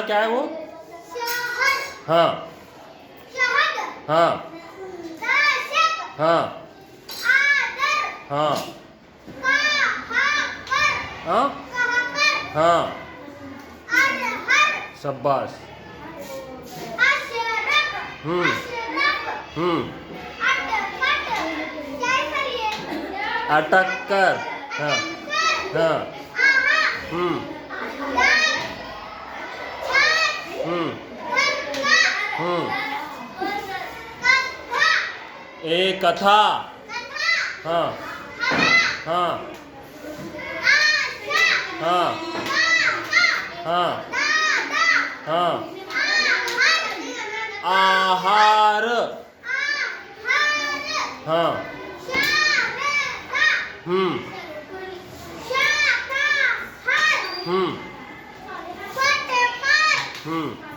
क्या है वो? हाँ हाँ हाँ हाँ हाँ हाँ शाबाश। अटक कर। हाँ हाँ एक कथा। हाँ हाँ हाँ हाँ हाँ आहार। हाँ हम्म हम्म